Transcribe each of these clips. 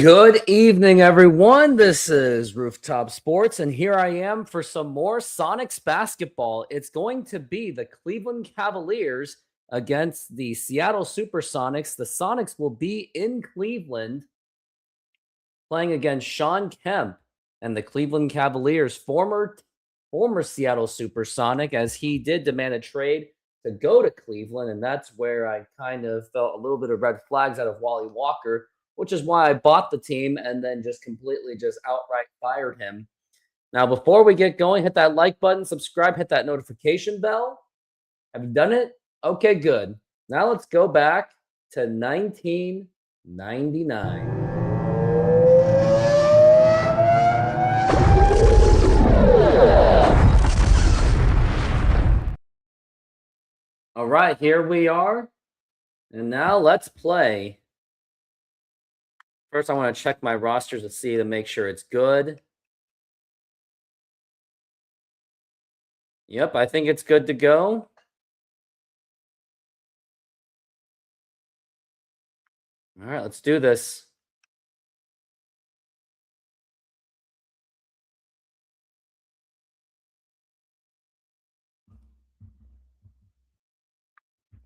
Good evening, everyone. This is Rooftop Sports, and here I am for some more Sonics basketball. It's going to be the Cleveland Cavaliers against the Seattle SuperSonics. The Sonics will be in Cleveland playing against Sean Kemp and the Cleveland Cavaliers, former Seattle Supersonic, as he did demand a trade to go to Cleveland, and that's where I kind of felt a little bit of red flags out of Wally Walker, which is why I bought the team and then just completely just outright fired him. Now, before we get going, hit that like button, subscribe, hit that notification bell. Have you done it? Okay, good. Now let's go back to 1999. All right, here we are. And now let's play. First, I want to check my rosters to make sure it's good. Yep, I think it's good to go. All right, let's do this.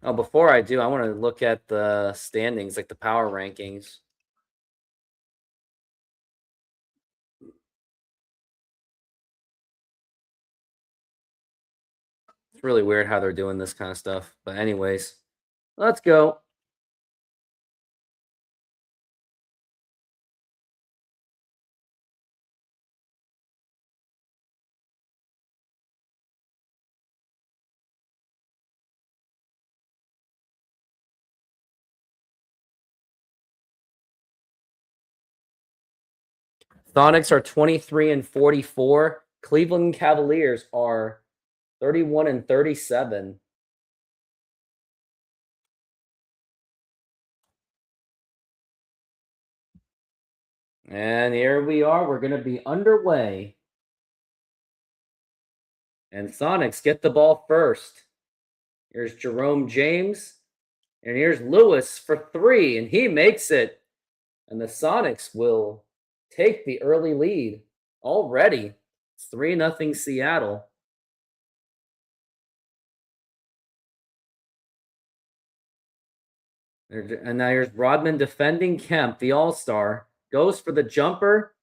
Oh, before I do, I want to look at the standings, like the power rankings. It's really weird how they're doing this kind of stuff. But anyways, let's go. Sonics are 23-44. Cleveland Cavaliers are 31-37. And here we are. We're going to be underway. And Sonics get the ball first. Here's Jerome James. And here's Lewis for three. And he makes it. And the Sonics will take the early lead already. It's 3-0 Seattle. And now here's Rodman defending Kemp, the all-star. Goes for the jumper.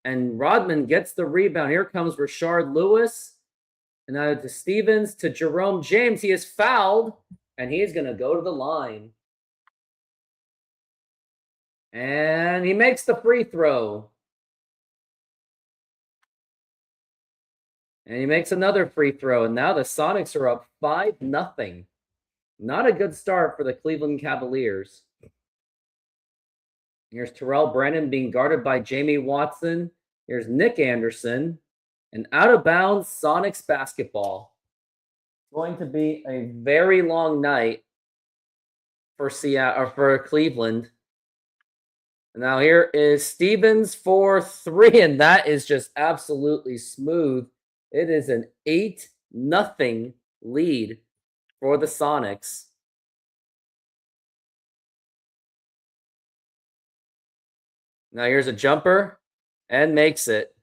And Rodman gets the rebound. Here comes Rashard Lewis. And now to Stevens, to Jerome James. He is fouled. And he's going to go to the line. And he makes the free throw. And he makes another free throw. And now the Sonics are up 5-0. Not a good start for the Cleveland Cavaliers. Here's Terrell Brennan being guarded by Jamie Watson. Here's Nick Anderson. And out of bounds, Sonics basketball. It's going to be a very long night for Seattle or for Cleveland. And now here is Stevens for three, and that is just absolutely smooth. It is an 8-0 lead for the Sonics. Now here's a jumper and makes it.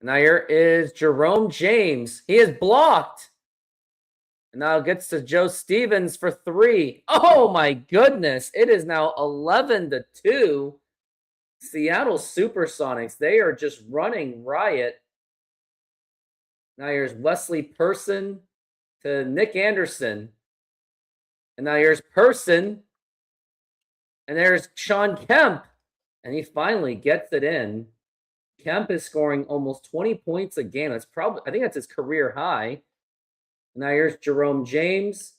Now here is Jerome James. He is blocked. And now gets to Joe Stevens for three. Oh my goodness. It is now 11-2. Seattle Supersonics. They are just running riot. Now here's Wesley Person to Nick Anderson. And now here's Person. And there's Sean Kemp. And he finally gets it in. Kemp is scoring almost 20 points a game. I think that's his career high. Now here's Jerome James.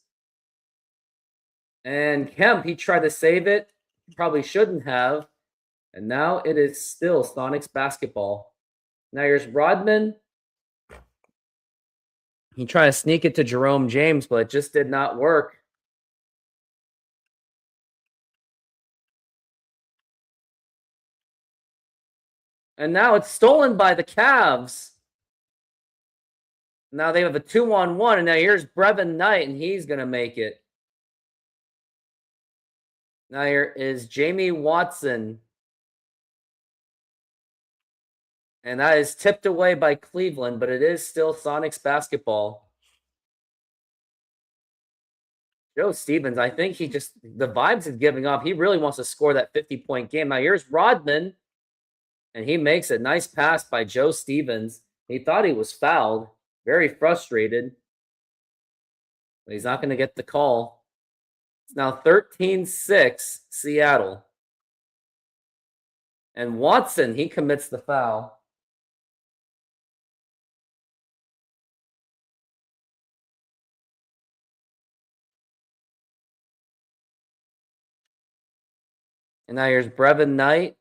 And Kemp, he tried to save it. Probably shouldn't have. And now it is still Sonics basketball. Now here's Rodman. He tried to sneak it to Jerome James, but it just did not work. And now it's stolen by the Cavs. Now they have a 2-on-1, and now here's Brevin Knight, and he's going to make it. Now here is Jamie Watson. And that is tipped away by Cleveland, but it is still Sonics basketball. Joe Stevens, I think he just, the vibes he's giving off. He really wants to score that 50-point game. Now here's Rodman, and he makes a nice pass by Joe Stevens. He thought he was fouled. Very frustrated. But he's not going to get the call. It's now 13-6 Seattle. And Watson, he commits the foul. And now here's Brevin Knight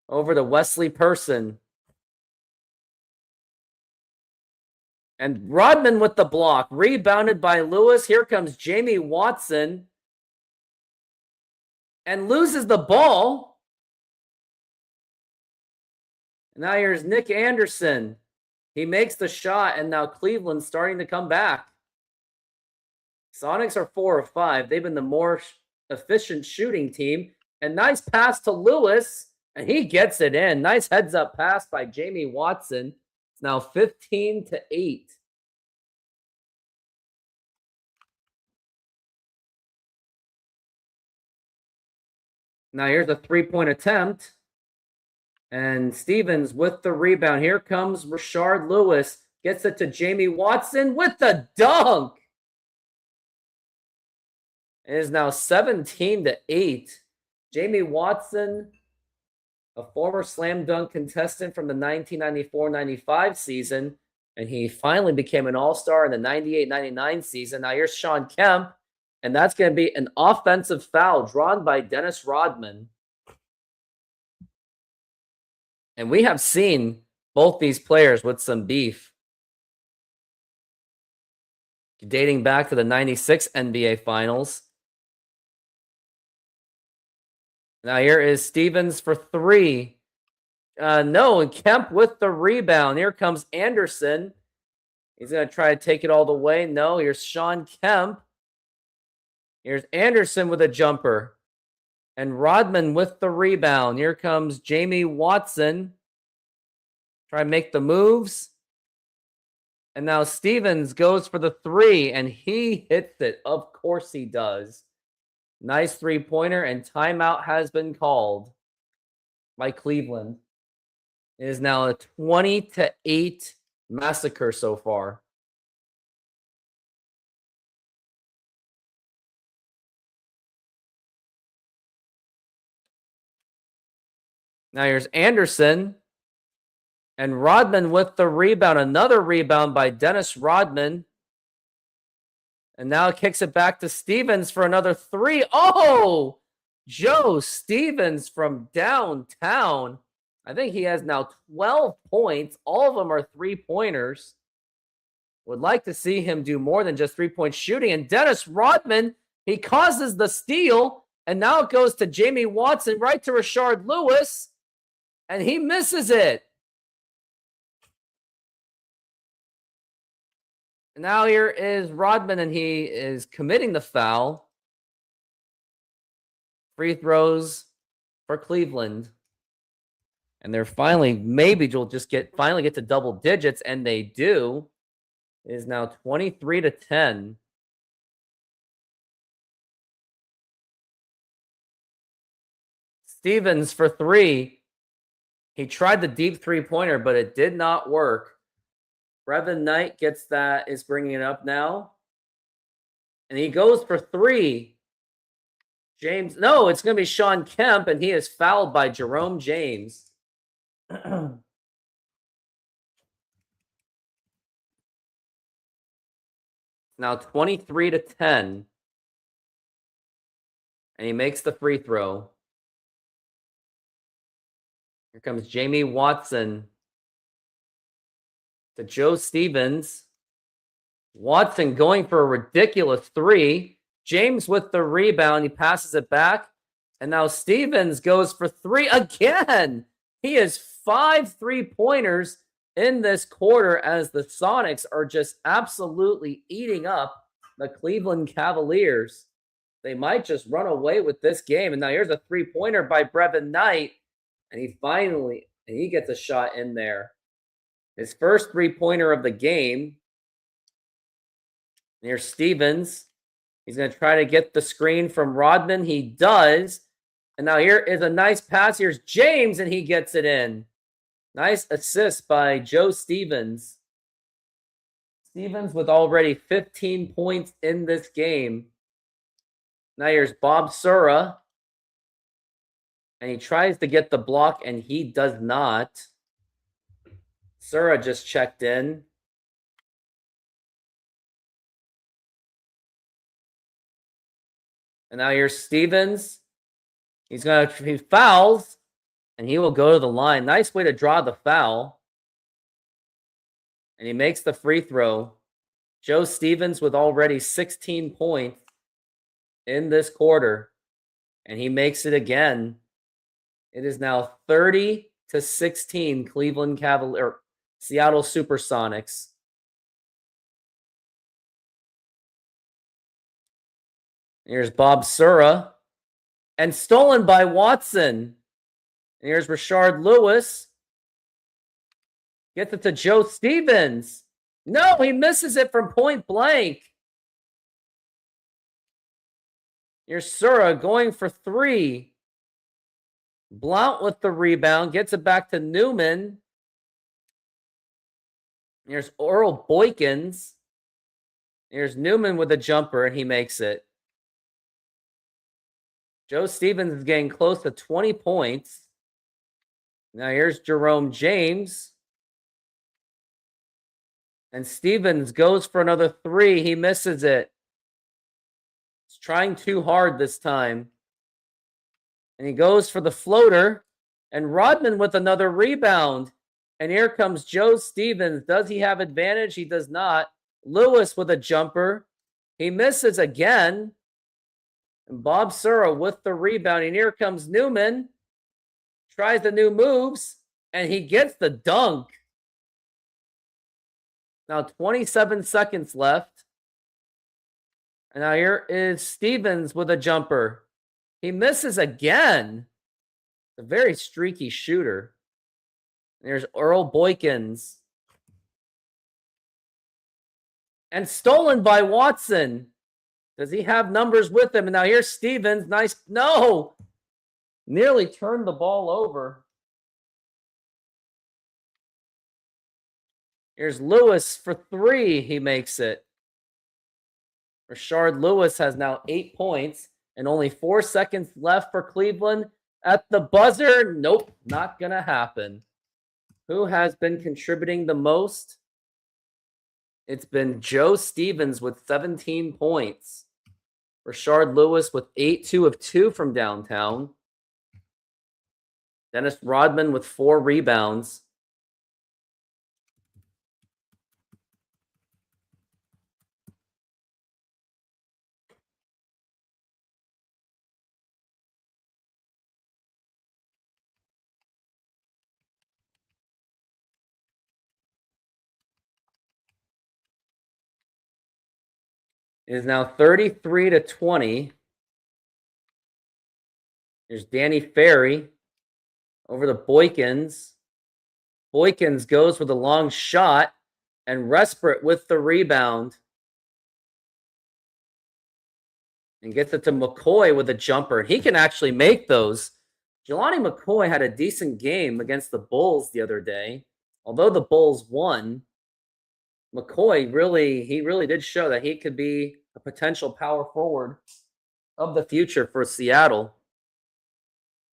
over to Wesley Person. And Rodman with the block. Rebounded by Lewis. Here comes Jamie Watson. And loses the ball. And now here's Nick Anderson. He makes the shot, and now Cleveland's starting to come back. Sonics are 4 of 5. They've been the more efficient shooting team. And nice pass to Lewis, and he gets it in. Nice heads-up pass by Jamie Watson. It's now 15-8. Now here's a three-point attempt. And Stevens with the rebound. Here comes Rashard Lewis. Gets it to Jamie Watson with the dunk. It is now 17-8. Jamie Watson, a former slam dunk contestant from the 1994-95 season, and he finally became an all-star in the 98-99 season. Now here's Sean Kemp, and that's going to be an offensive foul drawn by Dennis Rodman. And we have seen both these players with some beef, dating back to the 96 NBA Finals. Now here is Stevens for three. No, and Kemp with the rebound. Here comes Anderson. He's going to try to take it all the way. No, here's Sean Kemp. Here's Anderson with a jumper. And Rodman with the rebound. Here comes Jamie Watson. Try and make the moves. And now Stevens goes for the three, and he hits it. Of course he does. Nice three-pointer, and timeout has been called by Cleveland. It is now a 20-8 massacre so far. Now here's Anderson. And Rodman with the rebound. Another rebound by Dennis Rodman. And now kicks it back to Stevens for another three. Oh! Joe Stevens from downtown. I think he has now 12 points. All of them are three-pointers. Would like to see him do more than just three-point shooting. And Dennis Rodman, he causes the steal. And now it goes to Jamie Watson, right to Rashard Lewis. And he misses it. Now here is Rodman, and he is committing the foul. Free throws for Cleveland. And they're finally, maybe you'll just finally get to double digits, and they do. It is now 23-10. Stevens for three. He tried the deep three-pointer, but it did not work. Brevin Knight gets that, is bringing it up now. And he goes for three. James, no, it's going to be Sean Kemp, and he is fouled by Jerome James. Now 23-10. And he makes the free throw. Here comes Jamie Watson to Joe Stevens. Watson going for a ridiculous three. James with the rebound. He passes it back. And now Stevens goes for three again. He has 5 3-pointers in this quarter as the Sonics are just absolutely eating up the Cleveland Cavaliers. They might just run away with this game. And now here's a three-pointer by Brevin Knight. And he gets a shot in there. His first three-pointer of the game. Here's Stevens. He's going to try to get the screen from Rodman. He does. And now here is a nice pass. Here's James, and he gets it in. Nice assist by Joe Stevens. Stevens with already 15 points in this game. Now here's Bob Sura. And he tries to get the block, and he does not. Sura just checked in. And now here's Stevens. He fouls, and he will go to the line. Nice way to draw the foul. And he makes the free throw. Joe Stevens with already 16 points in this quarter. And he makes it again. It is now 30-16 Cleveland Cavaliers, Seattle SuperSonics. Here's Bob Sura. And stolen by Watson. And here's Rashard Lewis. Gets it to Joe Stevens. No, he misses it from point blank. Here's Sura going for three. Blount with the rebound. Gets it back to Newman. Here's Earl Boykins. Here's Newman with a jumper, and he makes it. Joe Stevens is getting close to 20 points. Now here's Jerome James. And Stevens goes for another three. He misses it. He's trying too hard this time. And he goes for the floater. And Rodman with another rebound. And here comes Joe Stevens. Does he have advantage? He does not. Lewis with a jumper. He misses again. And Bob Sura with the rebound. And here comes Newman. Tries the new moves. And he gets the dunk. Now 27 seconds left. And now here is Stevens with a jumper. He misses again. A very streaky shooter. And there's Earl Boykins. And stolen by Watson. Does he have numbers with him? And now here's Stevens. Nice. No. Nearly turned the ball over. Here's Lewis for three. He makes it. Rashard Lewis has now 8 points and only 4 seconds left for Cleveland. At the buzzer, nope, not going to happen. Who has been contributing the most? It's been Joe Stevens with 17 points. Rashard Lewis with 8, 2 of 2 from downtown. Dennis Rodman with 4 rebounds. It is now 33-20. There's Danny Ferry over to Boykins. Boykins goes with a long shot, and Respert with the rebound. And gets it to McCoy with a jumper. He can actually make those. Jelani McCoy had a decent game against the Bulls the other day. Although the Bulls won, McCoy really did show that he could be a potential power forward of the future for Seattle.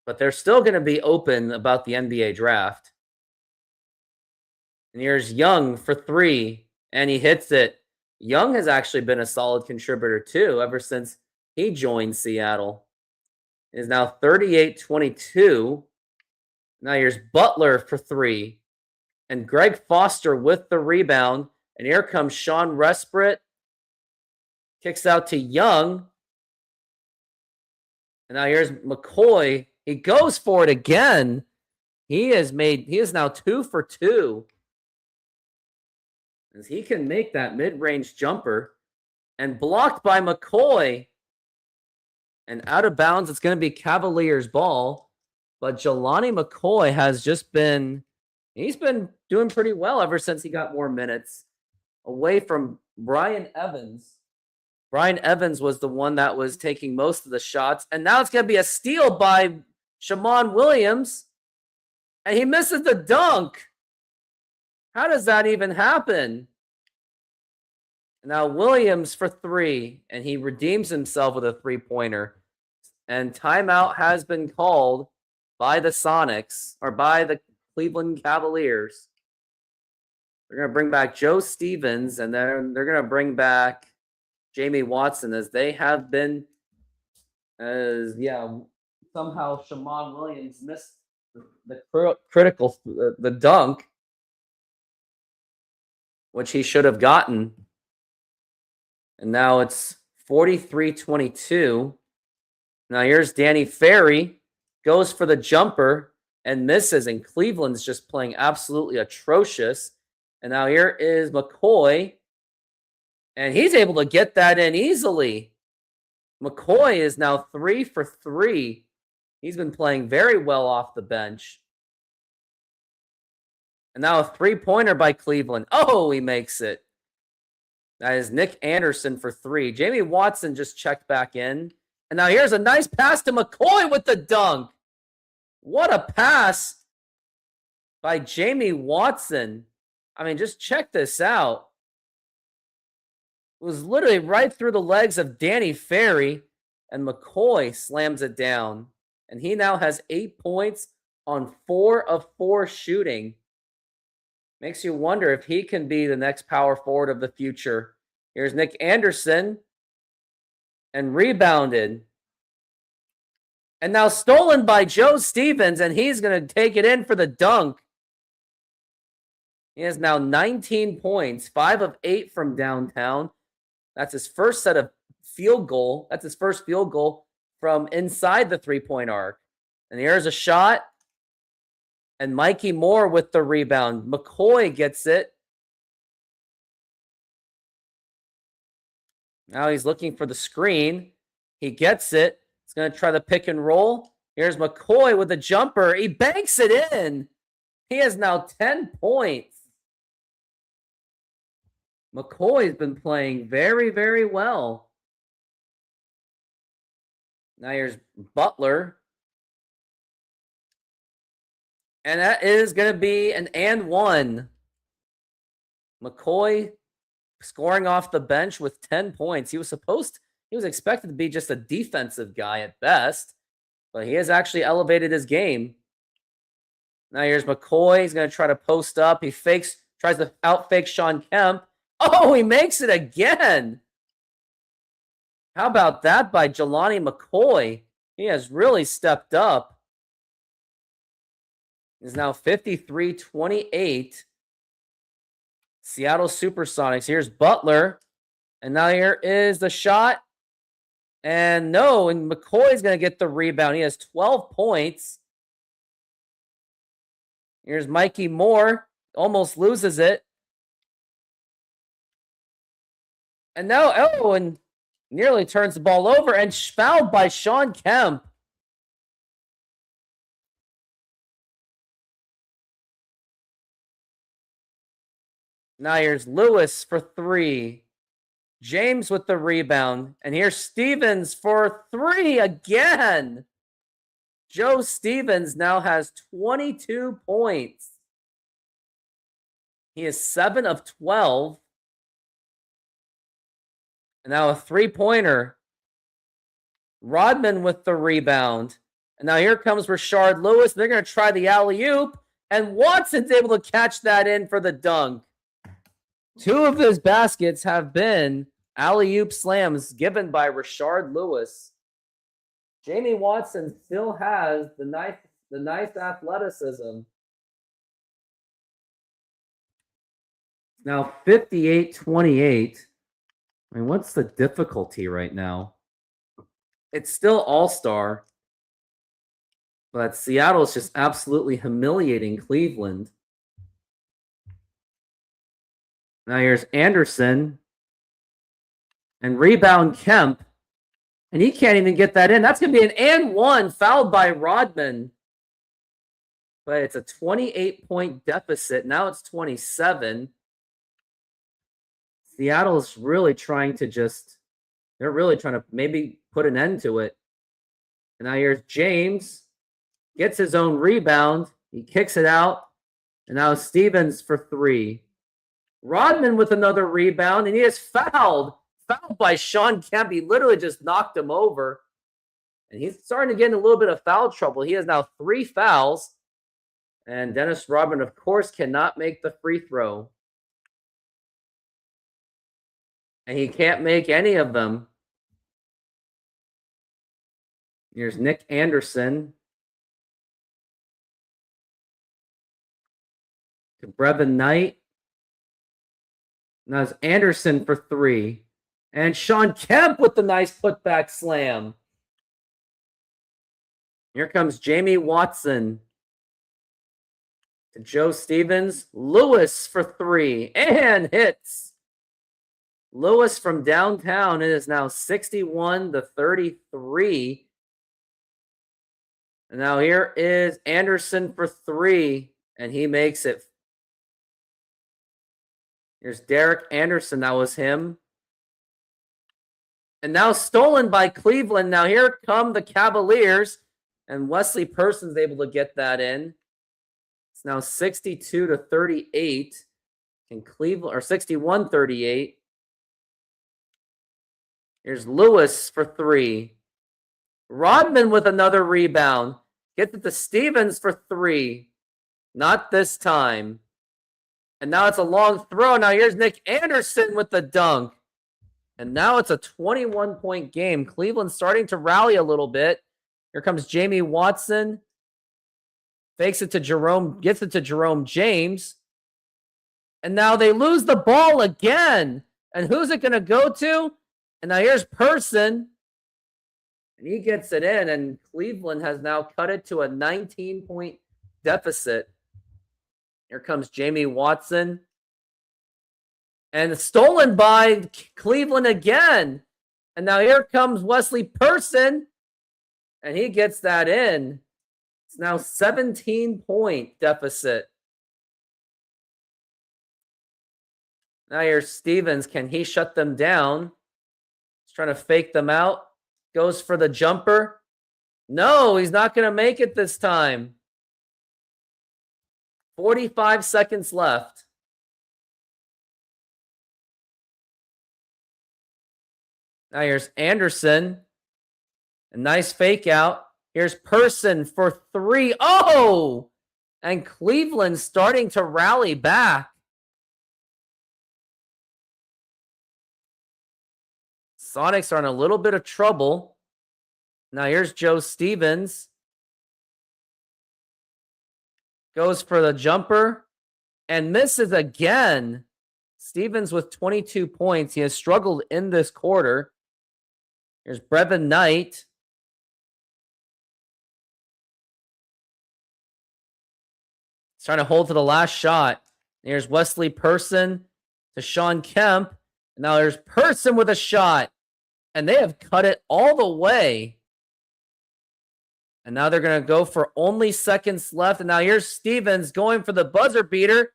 But they're still going to be open about the NBA draft. And here's Young for three, and he hits it. Young has actually been a solid contributor too ever since he joined Seattle. It is now 38-22. Now here's Butler for three. And Greg Foster with the rebound. And here comes Sean Respert. Kicks out to Young. And now here's McCoy. He goes for it again. He is now 2 for 2. As he can make that mid-range jumper. And blocked by McCoy. And out of bounds, it's going to be Cavaliers ball. But Jelani McCoy has just been, he's been doing pretty well ever since he got more minutes away from Brian Evans. Brian Evans was the one that was taking most of the shots. And now it's going to be a steal by Shammond Williams. And he misses the dunk. How does that even happen? Now Williams for three, and he redeems himself with a three-pointer. And timeout has been called by the Sonics, or by the Cleveland Cavaliers. They're going to bring back Joe Stevens, and then they're going to bring back Jamie Watson, as they have been, somehow Shammond Williams missed the critical, the dunk, which he should have gotten. And now it's 43-22. Now here's Danny Ferry, goes for the jumper and misses, and Cleveland's just playing absolutely atrocious. And now here is McCoy, and he's able to get that in easily. McCoy is now 3 for 3. He's been playing very well off the bench. And now a three-pointer by Cleveland. Oh, he makes it. That is Nick Anderson for three. Jamie Watson just checked back in. And now here's a nice pass to McCoy with the dunk. What a pass by Jamie Watson. I mean, just check this out. It was literally right through the legs of Danny Ferry, and McCoy slams it down. And he now has 8 points on 4 of 4 shooting. Makes you wonder if he can be the next power forward of the future. Here's Nick Anderson. And rebounded. And now stolen by Joe Stevens, and he's going to take it in for the dunk. He has now 19 points, 5 of 8 from downtown. That's his first set of field goal. That's his first field goal from inside the three-point arc. And here's a shot. And Mikey Moore with the rebound. McCoy gets it. Now he's looking for the screen. He gets it. He's going to try the pick and roll. Here's McCoy with a jumper. He banks it in. He has now 10 points. McCoy's been playing very, very well. Now here's Butler. And that is going to be an and one. McCoy scoring off the bench with 10 points. He was expected to be just a defensive guy at best, but he has actually elevated his game. Now here's McCoy. He's going to try to post up. He tries to outfake Sean Kemp. Oh, he makes it again. How about that by Jelani McCoy? He has really stepped up. Is now 53-28. Seattle SuperSonics. Here's Butler. And now here is the shot. And no, and McCoy's going to get the rebound. He has 12 points. Here's Mikey Moore. Almost loses it. And now, and nearly turns the ball over and fouled by Sean Kemp. Now here's Lewis for three. James with the rebound. And here's Stevens for three again. Joe Stevens now has 22 points. He is 7 of 12. And now a three-pointer. Rodman with the rebound. And now here comes Rashard Lewis. They're going to try the alley-oop. And Watson's able to catch that in for the dunk. 2 of his baskets have been alley-oop slams given by Rashard Lewis. Jamie Watson still has the nice athleticism. Now 58-28. I mean, what's the difficulty right now? It's still all-star. But Seattle is just absolutely humiliating Cleveland. Now here's Anderson. And rebound Kemp. And he can't even get that in. That's going to be an and one fouled by Rodman. But it's a 28-point deficit. Now it's 27. Seattle's really trying to they're really trying to maybe put an end to it. And now here's James. Gets his own rebound. He kicks it out. And now Stevens for three. Rodman with another rebound. And he is fouled. Fouled by Sean Kemp. He literally just knocked him over. And he's starting to get in a little bit of foul trouble. He has now 3 fouls. And Dennis Rodman, of course, cannot make the free throw. And he can't make any of them. Here's Nick Anderson. To Brevin Knight. Now it's Anderson for 3. And Sean Kemp with the nice putback slam. Here comes Jamie Watson. To Joe Stevens. Lewis for 3. And hits. Lewis from downtown. It is now 61-33. And now here is Anderson for 3. And he makes it. Here's Derek Anderson. That was him. And now stolen by Cleveland. Now here come the Cavaliers. And Wesley Person's able to get that in. It's now 62-38 in Cleveland, or 61-38. Here's Lewis for 3. Rodman with another rebound. Gets it to Stevens for 3. Not this time. And now it's a long throw. Now here's Nick Anderson with the dunk. And now it's a 21-point game. Cleveland starting to rally a little bit. Here comes Jamie Watson. Fakes it to Jerome, gets it to Jerome James. And now they lose the ball again. And who's it going to go to? And now here's Person. And he gets it in. And Cleveland has now cut it to a 19-point deficit. Here comes Jamie Watson. And stolen by Cleveland again. And now here comes Wesley Person. And he gets that in. It's now 17-point deficit. Now here's Stevens. Can he shut them down? He's trying to fake them out. Goes for the jumper. No, he's not going to make it this time. 45 seconds left. Now here's Anderson. A nice fake out. Here's Person for 3. Oh! And Cleveland starting to rally back. Sonics are in a little bit of trouble. Now here's Joe Stevens. Goes for the jumper and misses again. Stevens with 22 points. He has struggled in this quarter. Here's Brevin Knight. He's trying to hold to the last shot. Here's Wesley Person to Sean Kemp. And now there's Person with a shot. And they have cut it all the way. And now they're going to go for only seconds left. And now here's Stevens going for the buzzer beater.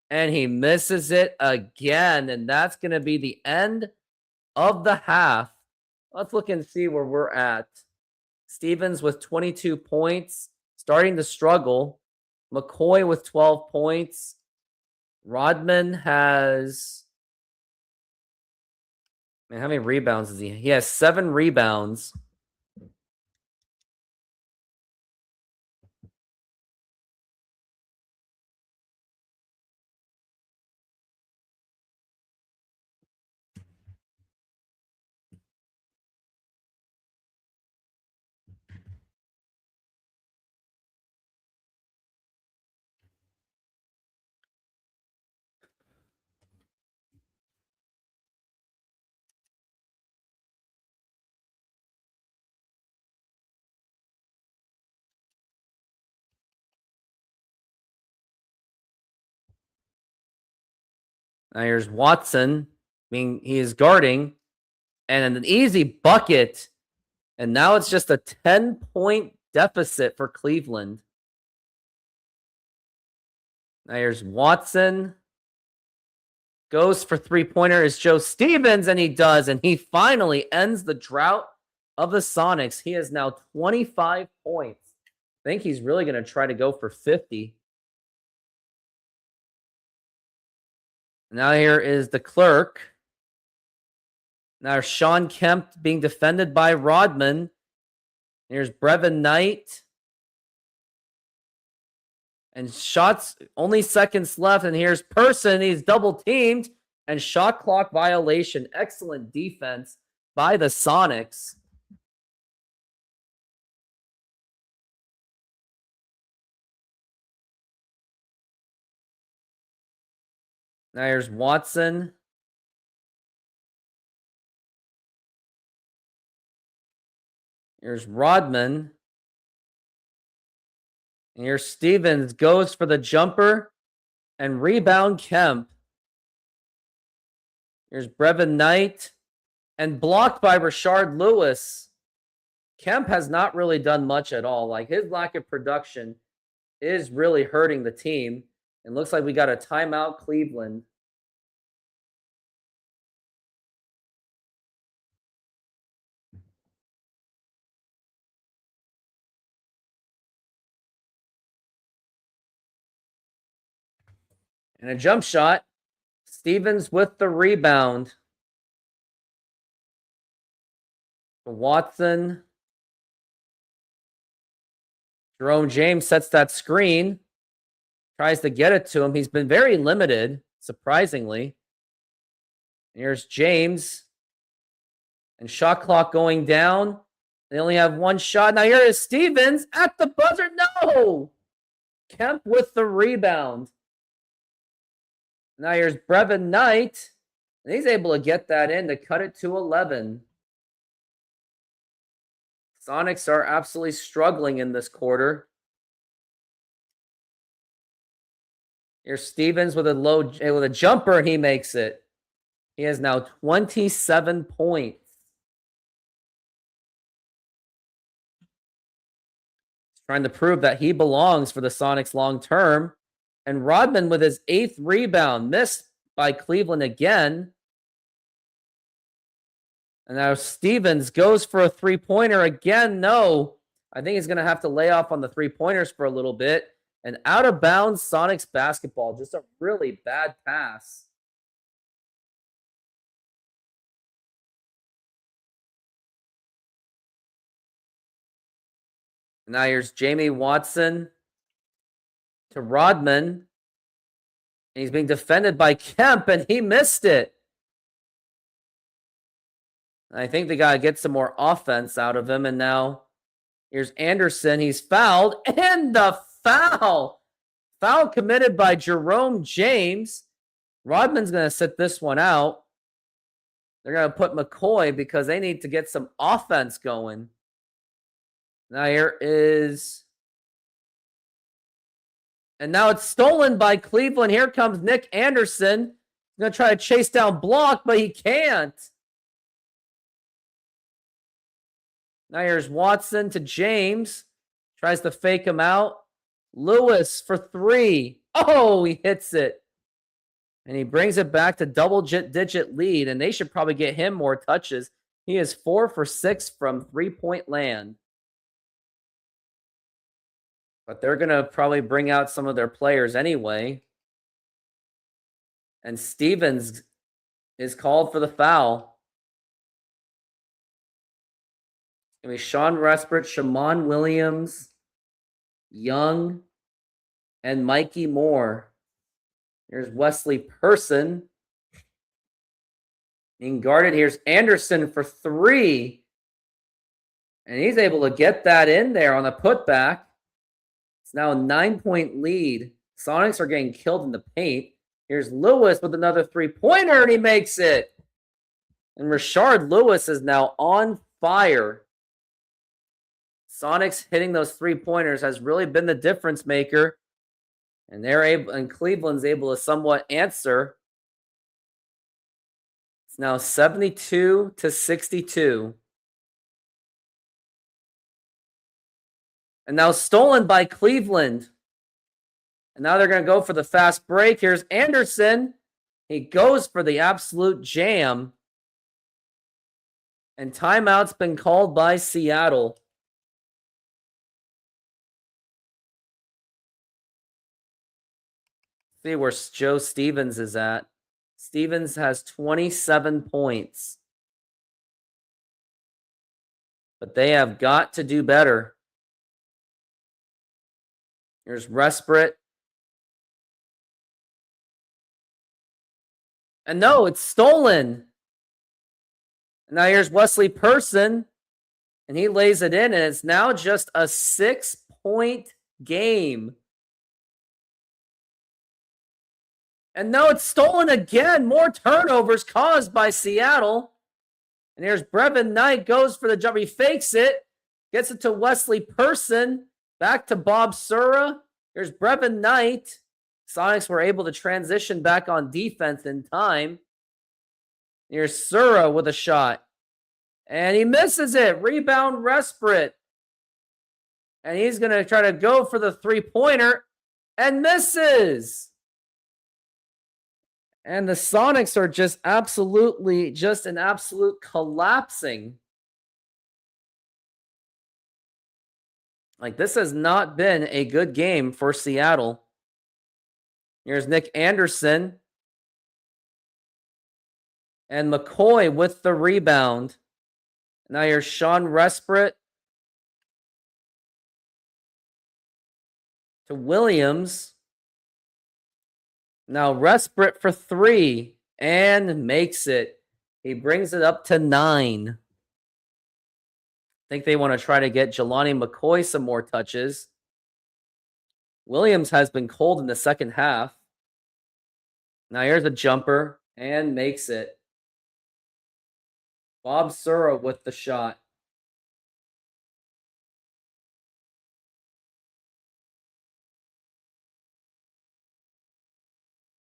And he misses it again. And that's going to be the end of the half. Let's look and see where we're at. Stevens with 22 points. Starting to struggle. McCoy with 12 points. Rodman has... Man, how many rebounds is he? He has 7 rebounds. Now here's Watson. I mean, he is guarding. And an easy bucket And now it's just a 10-point deficit for Cleveland. Now here's Watson. Goes for three-pointer is Joe Stevens, and he does. And he finally ends the drought of the Sonics. He is now 25 points. I think he's really going to try to go for 50. Now here is the clerk. Now Sean Kemp being defended by Rodman. Here's Brevin Knight. And shots, only seconds left. And here's Person. He's double teamed. And shot clock violation. Excellent defense by the Sonics. Now here's Watson. Here's Rodman. And here's Stevens. Goes for the jumper. And rebound Kemp. Here's Brevin Knight. And blocked by Rashard Lewis. Kemp has not really done much at all. Like, his lack of production is really hurting the team. It looks like we got a timeout, Cleveland. And a jump shot. Stevens with the rebound. Watson. Jerome James sets that screen. Tries to get it to him. He's been very limited, surprisingly. And here's James. And shot clock going down. They only have one shot. Now here is Stevens at the buzzer. No! Kemp with the rebound. Now here's Brevin Knight. And he's able to get that in to cut it to 11. Sonics are absolutely struggling in this quarter. Here's Stevens with a jumper, and he makes it. He has now 27 points. He's trying to prove that he belongs for the Sonics long term. And Rodman with his 8th rebound, missed by Cleveland again. And now Stevens goes for a three-pointer again. No, I think he's going to have to lay off on the three-pointers for a little bit. And out of bounds, Sonics basketball. Just a really bad pass. Now here's Jamie Watson to Rodman. And he's being defended by Kemp, and he missed it. I think they got to get some more offense out of him. And now here's Anderson. He's fouled. And the foul. Foul committed by Jerome James. Rodman's going to sit this one out. They're going to put McCoy because they need to get some offense going. Now here is... And now it's stolen by Cleveland. Here comes Nick Anderson. He's going to try to chase down Block, but he can't. Now here's Watson to James. Tries to fake him out. Lewis for three. Oh, he hits it. And he brings it back to double-digit lead, and they should probably get him more touches. He is 4 for 6 from three-point land. But they're going to probably bring out some of their players anyway. And Stevens is called for the foul. It's going to be Sean Respert, Shamon Williams, Young, and Mikey Moore. Here's Wesley Person being guarded. Here's Anderson for three. And he's able to get that in there on a putback. It's now a 9-point lead. Sonics are getting killed in the paint. Here's Lewis with another three-pointer, and he makes it. And Rashard Lewis is now on fire. Sonics hitting those three-pointers has really been the difference maker. And Cleveland's able to somewhat answer. It's now 72-62. And now stolen by Cleveland. And now they're going to go for the fast break. Here's Anderson. He goes for the absolute jam. And timeout's been called by Seattle. See where Joe Stevens is at. Stevens has 27 points. But they have got to do better. Here's Resprit. And no, it's stolen. And now here's Wesley Person. And he lays it in. And it's now just a 6-point game. And no, it's stolen again. More turnovers caused by Seattle. And here's Brevin Knight, goes for the jumper. He fakes it, gets it to Wesley Person, back to Bob Sura. Here's Brevin Knight. Sonics were able to transition back on defense in time. Here's Sura with a shot. And he misses it. Rebound, Resprit. And he's going to try to go for the three-pointer and misses. And the Sonics are just an absolute collapsing. Like, this has not been a good game for Seattle. Here's Nick Anderson. And McCoy with the rebound. Now here's Sean Resprit to Williams. Now Resprit for three and makes it. He brings it up to 9. I think they want to try to get Jelani McCoy some more touches. Williams has been cold in the second half. Now here's a jumper and makes it. Bob Sura with the shot.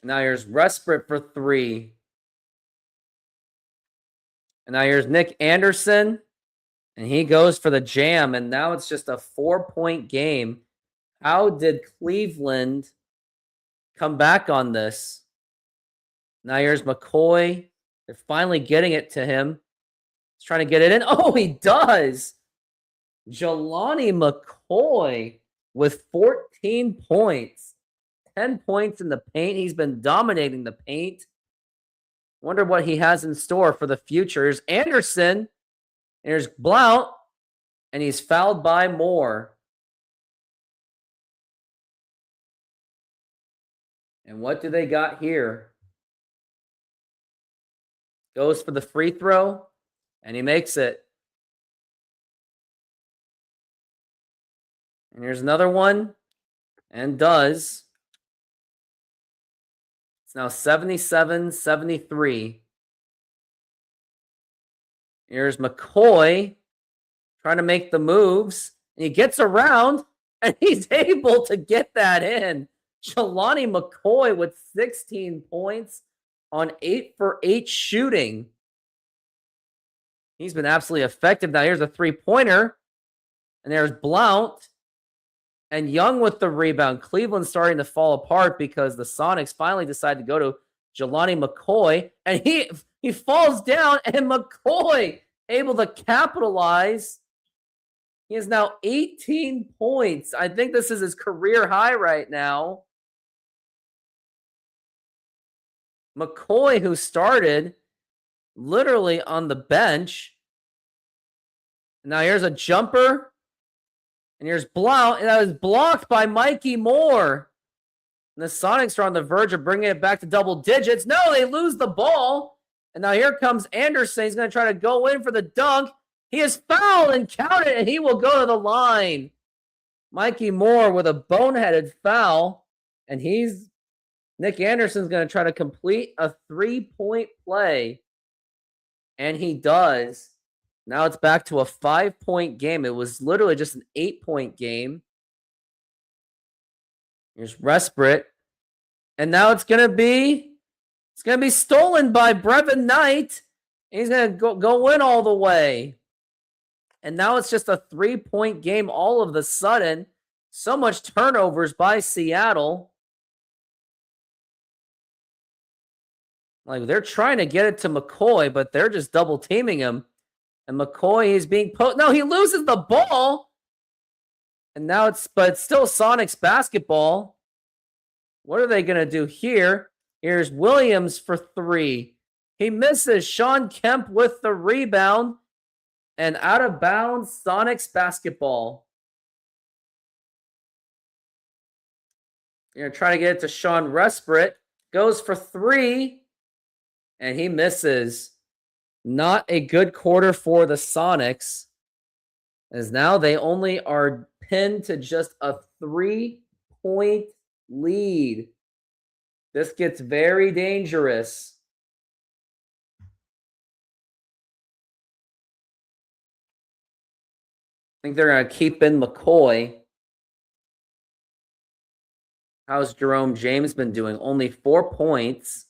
Now here's Resprit for 3. And now here's Nick Anderson. And he goes for the jam. And now it's just a 4-point game. How did Cleveland come back on this? Now here's McCoy. They're finally getting it to him. He's trying to get it in. Oh, he does. Jelani McCoy with 14 points. 10 points in the paint. He's been dominating the paint. Wonder what he has in store for the future. Here's Anderson. Here's Blount. And he's fouled by Moore. And what do they got here? Goes for the free throw. And he makes it. And here's another one. And does. It's now 77-73. Here's McCoy trying to make the moves. And he gets around, and he's able to get that in. Jelani McCoy with 16 points on 8 for 8 shooting. He's been absolutely effective. Now here's a three-pointer. And there's Blount. And Young with the rebound. Cleveland's starting to fall apart because the Sonics finally decide to go to Jelani McCoy. And he falls down, and McCoy able to capitalize. He has now 18 points. I think this is his career high right now. McCoy, who started literally on the bench. Now here's a jumper. And here's Blount, and that was blocked by Mikey Moore. And the Sonics are on the verge of bringing it back to double digits. No, they lose the ball. And now here comes Anderson. He's going to try to go in for the dunk. He is fouled and counted, and he will go to the line. Mikey Moore with a boneheaded foul. And Nick Anderson's going to try to complete a 3-point play. And he does. Now it's back to a 5-point game. It was literally just an 8-point game. Here's Resprit. And now it's going to be stolen by Brevin Knight. He's going to go in all the way. And now it's just a 3-point game all of a sudden. So much turnovers by Seattle. Like, they're trying to get it to McCoy, but they're just double teaming him. And McCoy is being no, he loses the ball. And now it's still Sonics basketball. What are they going to do here? Here's Williams for 3. He misses. Sean Kemp with the rebound. And out of bounds, Sonics basketball. You're going to try to get it to Sean Resprit. Goes for 3. And he misses. Not a good quarter for the Sonics. As now they only are pinned to just a 3-point lead. This gets very dangerous. I think they're going to keep in McCoy. How's Jerome James been doing? Only 4 points.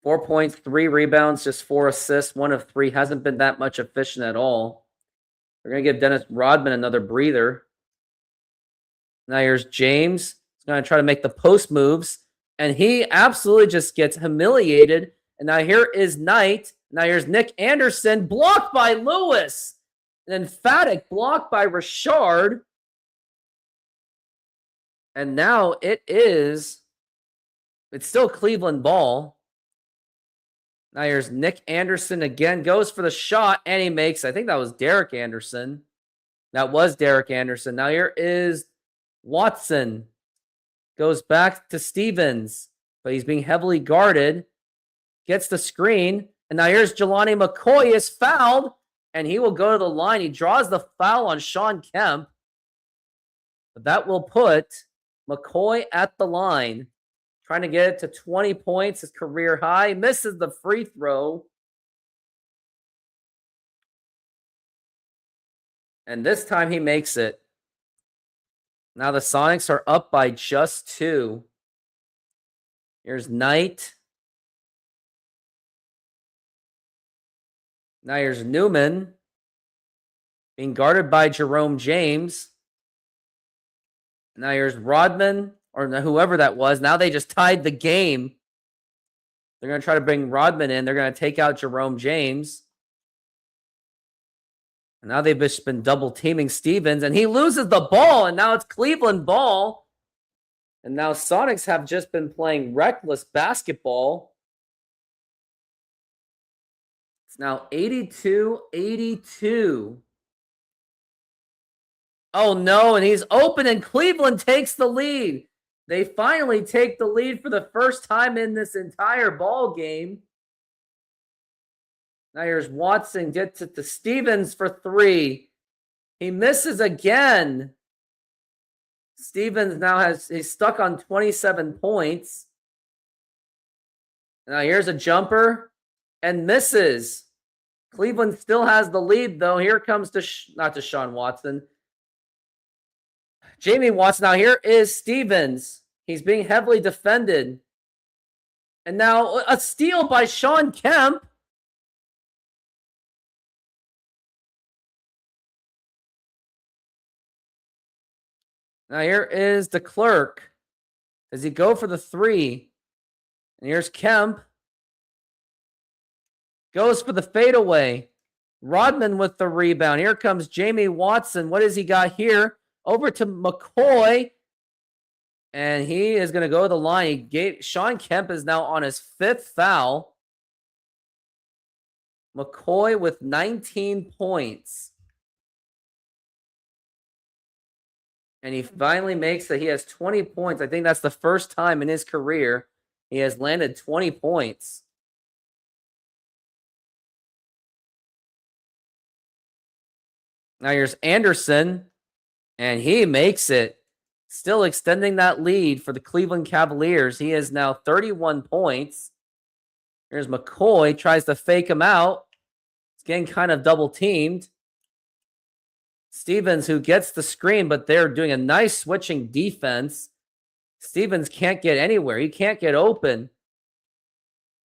4 points, 3 rebounds, just 4 assists, 1 of 3. Hasn't been that much efficient at all. They're going to give Dennis Rodman another breather. Now here's James. He's going to try to make the post moves. And he absolutely just gets humiliated. And now here is Knight. Now here's Nick Anderson. Blocked by Lewis. An emphatic block by Richard. And now it's still Cleveland ball. Now here's Nick Anderson again. Goes for the shot, and he makes. I think that was Derek Anderson. That was Derek Anderson. Now here is Watson. Goes back to Stevens, but he's being heavily guarded. Gets the screen, and now here's Jelani McCoy is fouled, and he will go to the line. He draws the foul on Sean Kemp. But that will put McCoy at the line. Trying to get it to 20 points, his career high. Misses the free throw. And this time he makes it. Now the Sonics are up by just 2. Here's Knight. Now here's Newman. Being guarded by Jerome James. Now here's Rodman. Or whoever that was. Now they just tied the game. They're going to try to bring Rodman in. They're going to take out Jerome James. And now they've just been double teaming Stevens. And he loses the ball. And now it's Cleveland ball. And now Sonics have just been playing reckless basketball. It's now 82-82. Oh no, and he's open and Cleveland takes the lead. They finally take the lead for the first time in this entire ball game. Now here's Watson, gets it to Stevens for 3. He misses again. Stevens now he's stuck on 27 points. Now here's a jumper and misses. Cleveland still has the lead though. Here comes not Deshaun Watson. Jamie Watson. Now here is Stevens. He's being heavily defended. And now a steal by Sean Kemp. Now here is the clerk. Does he go for the 3? And here's Kemp. Goes for the fadeaway. Rodman with the rebound. Here comes Jamie Watson. What has he got here? Over to McCoy. And he is going to go to the line. Sean Kemp is now on his 5th foul. McCoy with 19 points. And he finally makes it. He has 20 points. I think that's the first time in his career he has landed 20 points. Now here's Anderson. And he makes it. Still extending that lead for the Cleveland Cavaliers. He is now 31 points. Here's McCoy. Tries to fake him out. It's getting kind of double teamed. Stevens, who gets the screen, but they're doing a nice switching defense. Stevens can't get anywhere. He can't get open.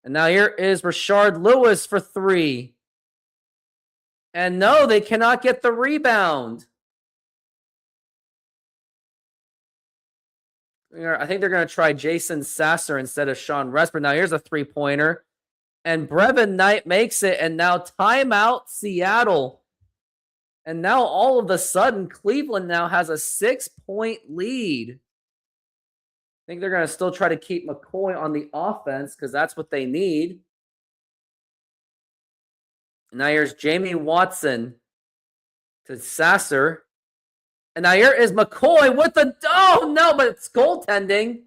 And now here is Rashard Lewis for 3. And no, they cannot get the rebound. I think they're going to try Jason Sasser instead of Sean Resper. Now here's a 3-pointer. And Brevin Knight makes it. And now timeout Seattle. And now all of a sudden, Cleveland now has a 6-point lead. I think they're going to still try to keep McCoy on the offense because that's what they need. And now here's Jamie Watson to Sasser. And now here is McCoy with the... Oh, no, but it's goaltending.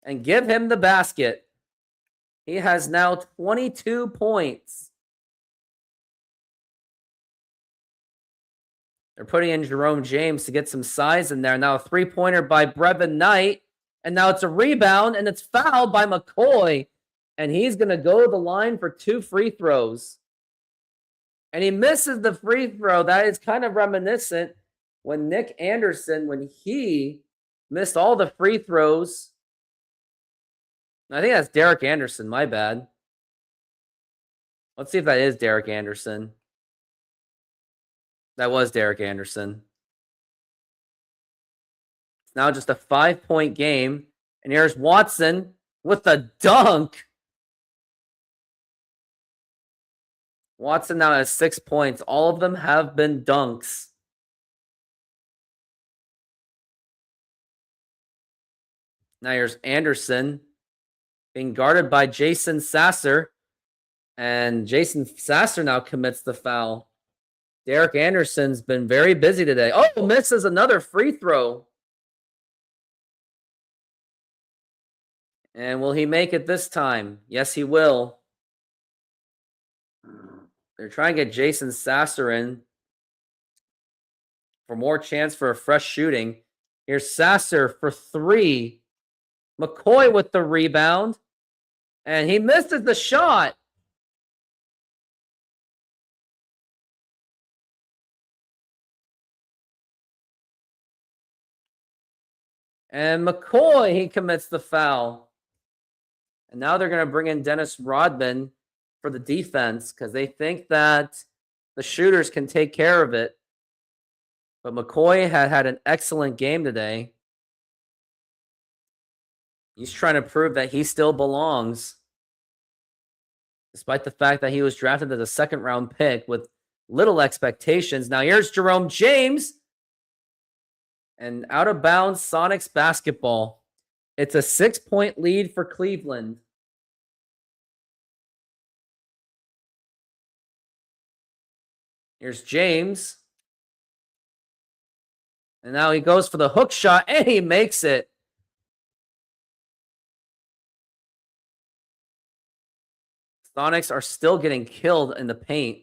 And give him the basket. He has now 22 points. They're putting in Jerome James to get some size in there. Now a 3-pointer by Brevin Knight. And now it's a rebound, and it's fouled by McCoy. And he's going to go to the line for 2 free throws. And he misses the free throw. That is kind of reminiscent when Nick Anderson, when he missed all the free throws. I think that's Derek Anderson. My bad. Let's see if that is Derek Anderson. That was Derek Anderson. It's now just a 5-point game. And here's Watson with a dunk. Watson now has 6 points. All of them have been dunks. Now here's Anderson being guarded by Jason Sasser. And Jason Sasser now commits the foul. Derek Anderson's been very busy today. Oh, misses another free throw. And will he make it this time? Yes, he will. They're trying to get Jason Sasser in for more chance for a fresh shooting. Here's Sasser for 3. McCoy with the rebound. And he misses the shot. And McCoy, he commits the foul. And now they're going to bring in Dennis Rodman for the defense because they think that the shooters can take care of it. But McCoy had an excellent game today. He's trying to prove that he still belongs. Despite the fact that he was drafted as a second-round pick with little expectations. Now here's Jerome James. And out of bounds, Sonics basketball. It's a 6-point lead for Cleveland. Here's James. And now he goes for the hook shot, and he makes it. Sonics are still getting killed in the paint.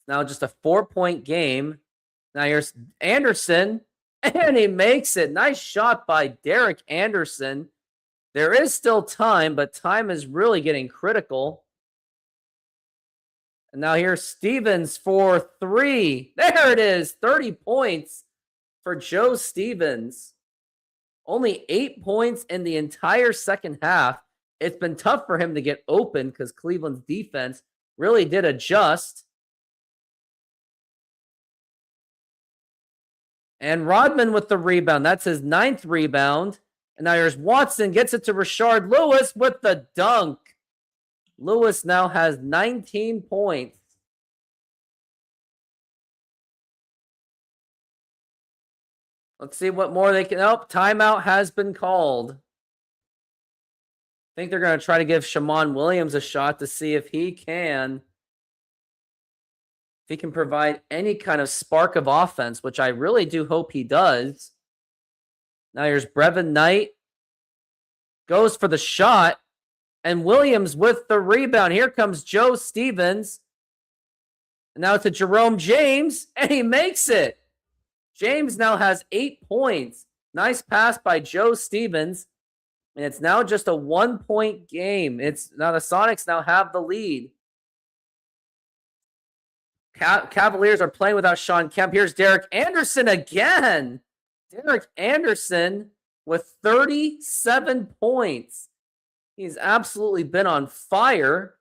Now just a 4-point game. Now here's Anderson, and he makes it. Nice shot by Derek Anderson. There is still time, but time is really getting critical. And now here's Stevens for 3. There it is, 30 points for Joe Stevens. Only 8 points in the entire second half. It's been tough for him to get open because Cleveland's defense really did adjust. And Rodman with the rebound. That's his 9th rebound. And now here's Watson. Gets it to Rashard Lewis with the dunk. Lewis now has 19 points. Let's see what more they can... Oh, timeout has been called. I think they're going to try to give Shammond Williams a shot to see if he can provide any kind of spark of offense, which I really do hope he does. Now here's Brevin Knight. Goes for the shot. And Williams with the rebound. Here comes Joe Stevens. And now to Jerome James. And he makes it. James now has 8 points. Nice pass by Joe Stevens. And it's now just a 1-point game. It's now the Sonics now have the lead. Cavaliers are playing without Sean Kemp. Here's Derek Anderson again. Derek Anderson with 37 points. He's absolutely been on fire.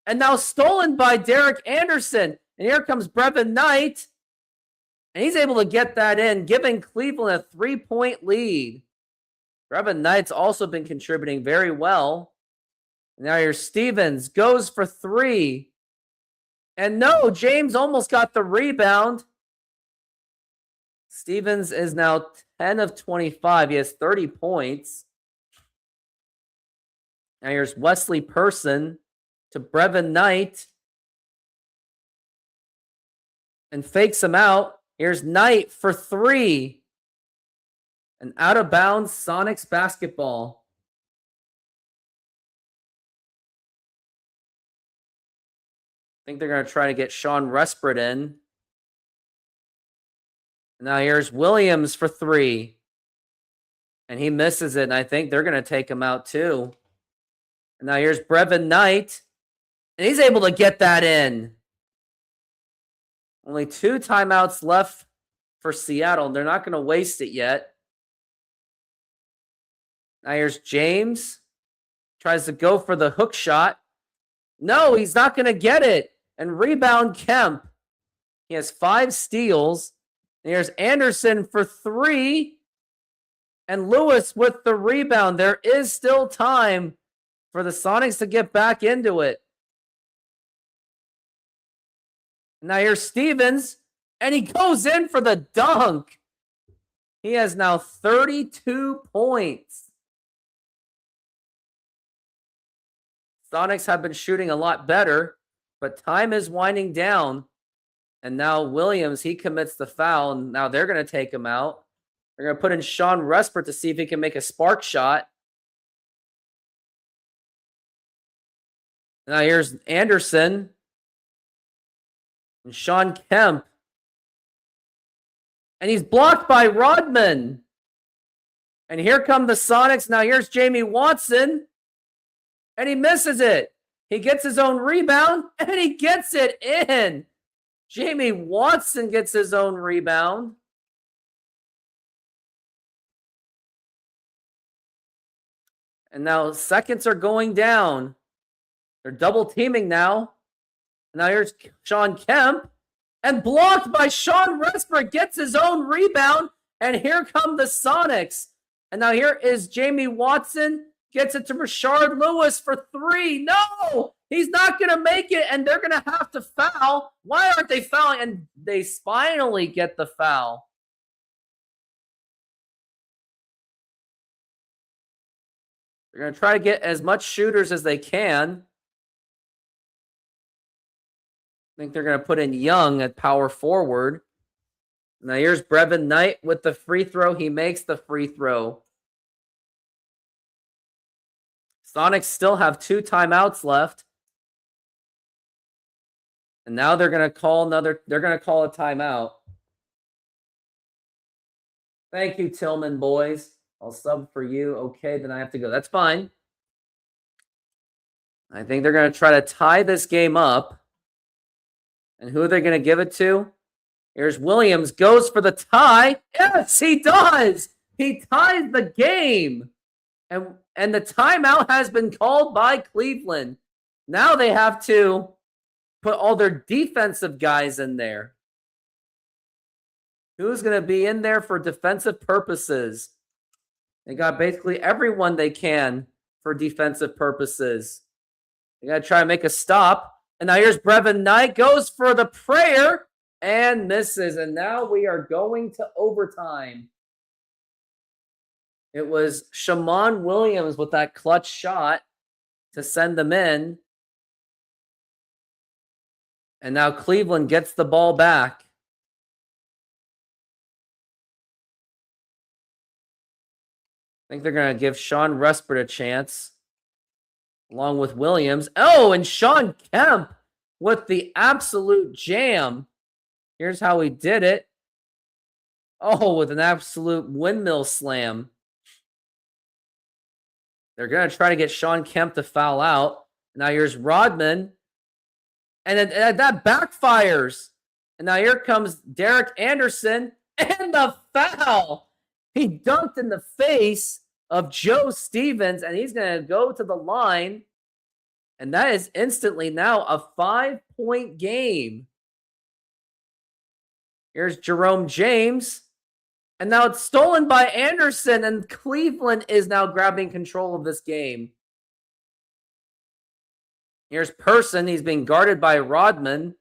And now stolen by Derek Anderson. And here comes Brevin Knight. And he's able to get that in, giving Cleveland a 3-point lead. Brevin Knight's also been contributing very well. Now here's Stevens, goes for 3. And no, James almost got the rebound. Stevens is now 10 of 25. He has 30 points. Now here's Wesley Person to Brevin Knight. And fakes him out. Here's Knight for 3. And out of bounds, Sonics basketball. I think they're going to try to get Sean Respert in. Now here's Williams for 3. And he misses it, and I think they're going to take him out too. And now here's Brevin Knight. And he's able to get that in. Only 2 timeouts left for Seattle. They're not going to waste it yet. Now here's James. Tries to go for the hook shot. No, he's not going to get it. And rebound Kemp. He has 5 steals. And here's Anderson for 3. And Lewis with the rebound. There is still time for the Sonics to get back into it. Now here's Stevens. And he goes in for the dunk. He has now 32 points. Sonics have been shooting a lot better, but time is winding down. And now Williams, he commits the foul, and now they're going to take him out. They're going to put in Sean Respert to see if he can make a spark shot. Now here's Anderson. And Sean Kemp. And he's blocked by Rodman. And here come the Sonics. Now here's Jamie Watson. And he misses it. He gets his own rebound, and he gets it in. Jamie Watson gets his own rebound. And now seconds are going down. They're double teaming now. Now here's Sean Kemp. And blocked by Sean Respert, gets his own rebound. And here come the Sonics. And now here is Jamie Watson. Gets it to Rashard Lewis for 3. No! He's not going to make it, and they're going to have to foul. Why aren't they fouling? And they finally get the foul. They're going to try to get as much shooters as they can. I think they're going to put in Young at power forward. Now here's Brevin Knight with the free throw. He makes the free throw. Sonics still have 2 timeouts left. And now they're going to call a timeout. Thank you, Tillman boys. I'll sub for you. Okay, then I have to go. That's fine. I think they're going to try to tie this game up. And who are they going to give it to? Here's Williams. Goes for the tie. Yes, he does. He ties the game. And the timeout has been called by Cleveland. Now they have to put all their defensive guys in there. Who's going to be in there for defensive purposes? They got basically everyone they can for defensive purposes. They got to try and make a stop. And now here's Brevin Knight. Goes for the prayer and misses. And now we are going to overtime. It was Shammond Williams with that clutch shot to send them in. And now Cleveland gets the ball back. I think they're going to give Sean Respert a chance, along with Williams. Oh, and Sean Kemp with the absolute jam. Here's how he did it. Oh, with an absolute windmill slam. They're going to try to get Sean Kemp to foul out. Now here's Rodman. And that backfires. And now here comes Derek Anderson. And the foul. He dunked in the face of Joe Stevens, and he's going to go to the line. And that is instantly now a 5-point game. Here's Jerome James. And now it's stolen by Anderson, and Cleveland is now grabbing control of this game. Here's Person. He's being guarded by Rodman.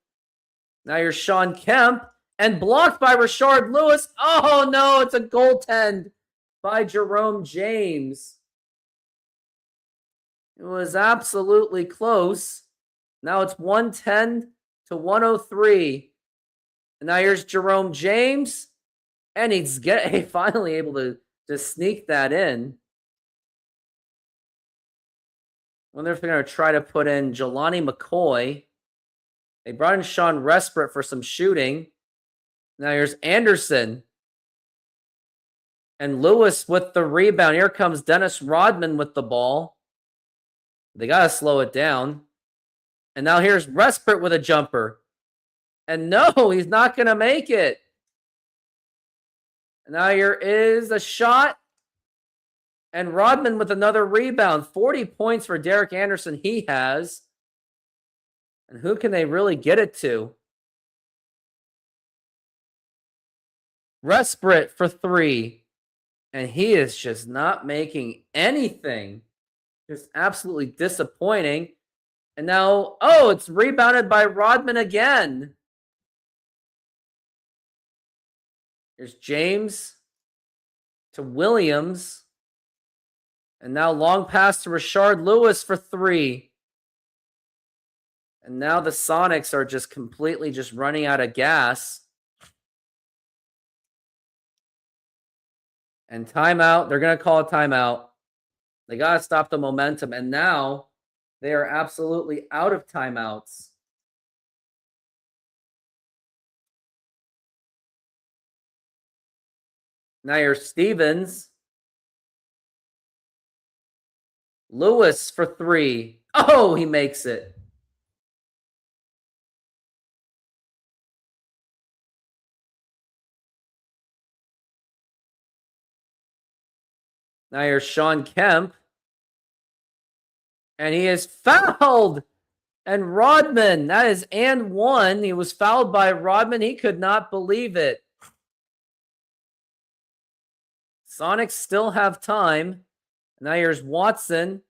Now here's Sean Kemp. And blocked by Rashard Lewis. Oh, no, it's a goaltend by Jerome James. It was absolutely close. Now it's 110 to 103. And now here's Jerome James. And he's finally able to just sneak that in. I wonder if they're going to try to put in Jelani McCoy. They brought in Sean Respert for some shooting. Now here's Anderson. And Lewis with the rebound. Here comes Dennis Rodman with the ball. They got to slow it down. And now here's Respert with a jumper. And no, he's not going to make it. And now here is a shot. And Rodman with another rebound. 40 points for Derek Anderson he has. And who can they really get it to? Respert for 3. And he is just not making anything. Just absolutely disappointing. And now, oh, it's rebounded by Rodman again. Here's James to Williams. And now long pass to Rashard Lewis for 3. And now the Sonics are just completely just running out of gas. And timeout. They're going to call a timeout. They got to stop the momentum. And now they are absolutely out of timeouts. Now here's Stevens. Lewis for 3. Oh, he makes it. Now here's Sean Kemp. And he is fouled. And Rodman, that is and 1. He was fouled by Rodman. He could not believe it. Sonics still have time. Now here's Watson.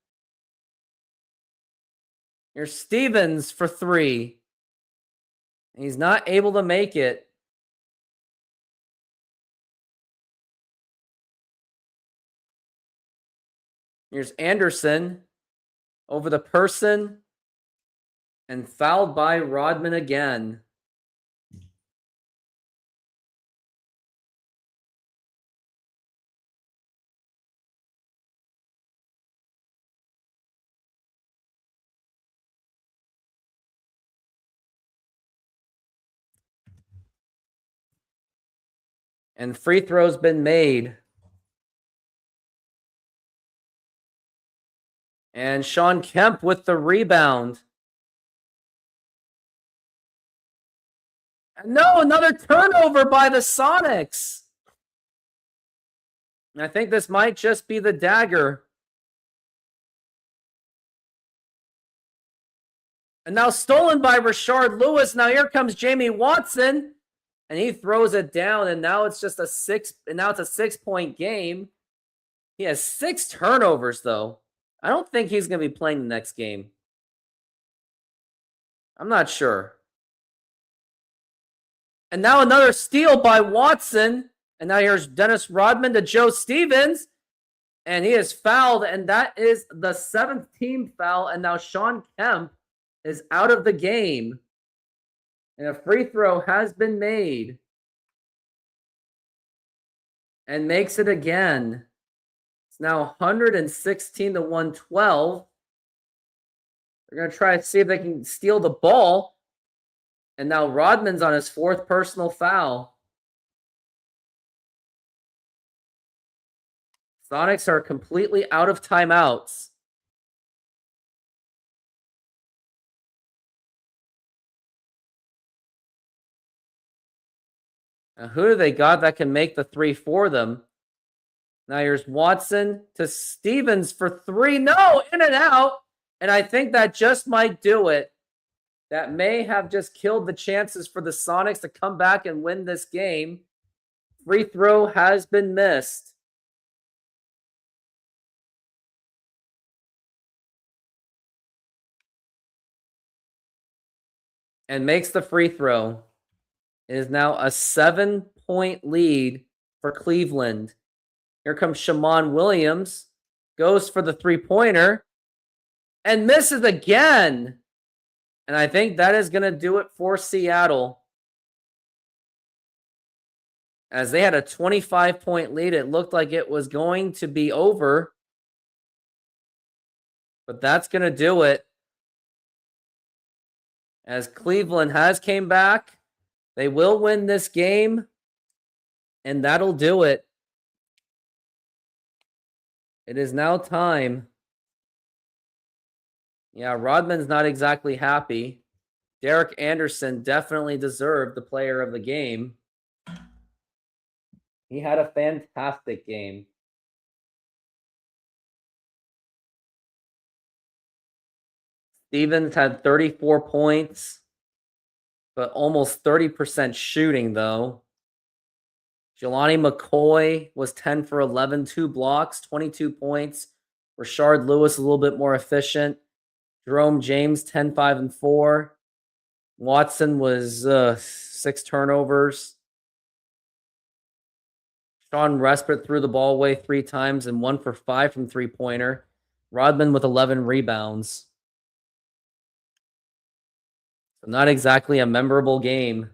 Here's Stevens for 3. He's not able to make it. Here's Anderson over the Person and fouled by Rodman again. And free throw's been made. And Sean Kemp with the rebound. And no, another turnover by the Sonics. I think this might just be the dagger. And now stolen by Rashard Lewis. Now here comes Jamie Watson. And he throws it down. And now it's just a 6-point game. He has 6 turnovers, though. I don't think he's going to be playing the next game. I'm not sure. And now another steal by Watson. And now here's Dennis Rodman to Joe Stevens. And he is fouled. And that is the 7th team foul. And now Sean Kemp is out of the game. And a free throw has been made. And makes it again. It's now 116 to 112. They're going to try to see if they can steal the ball. And now Rodman's on his 4th personal foul. Sonics are completely out of timeouts. Now, who do they got that can make the 3 for them? Now here's Watson to Stevens for 3. No, in and out. And I think that just might do it. That may have just killed the chances for the Sonics to come back and win this game. Free throw has been missed. And makes the free throw. It is now a 7-point lead for Cleveland. Here comes Shammond Williams. Goes for the three-pointer. And misses again. And I think that is going to do it for Seattle. As they had a 25-point lead, it looked like it was going to be over. But that's going to do it. As Cleveland has came back, they will win this game. And that'll do it. It is now time. Yeah, Rodman's not exactly happy. Derek Anderson definitely deserved the player of the game. He had a fantastic game. Stevens had 34 points, but almost 30% shooting, though. Jelani McCoy was 10 for 11, 2 blocks, 22 points. Rashard Lewis a little bit more efficient. Jerome James, 10, 5, and 4. Watson was 6 turnovers. Sean Respert threw the ball away 3 times and 1 for 5 from three-pointer. Rodman with 11 rebounds. So not exactly a memorable game.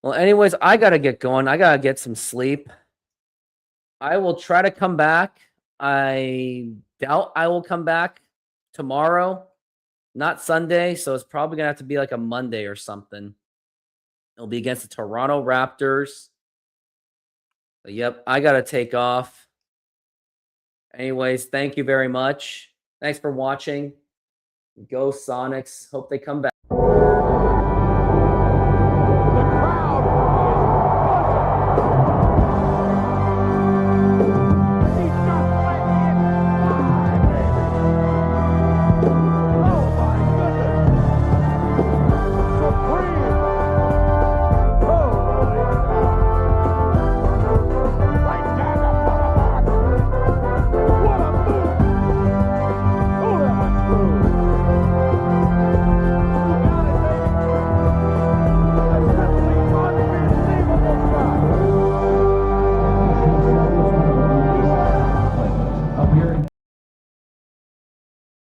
Well, anyways, I got to get going. I got to get some sleep. I will try to come back. I doubt I will come back tomorrow, not Sunday. So it's probably going to have to be like a Monday or something. It'll be against the Toronto Raptors. But yep, I got to take off. Anyways, thank you very much. Thanks for watching. Go Sonics. Hope they come back.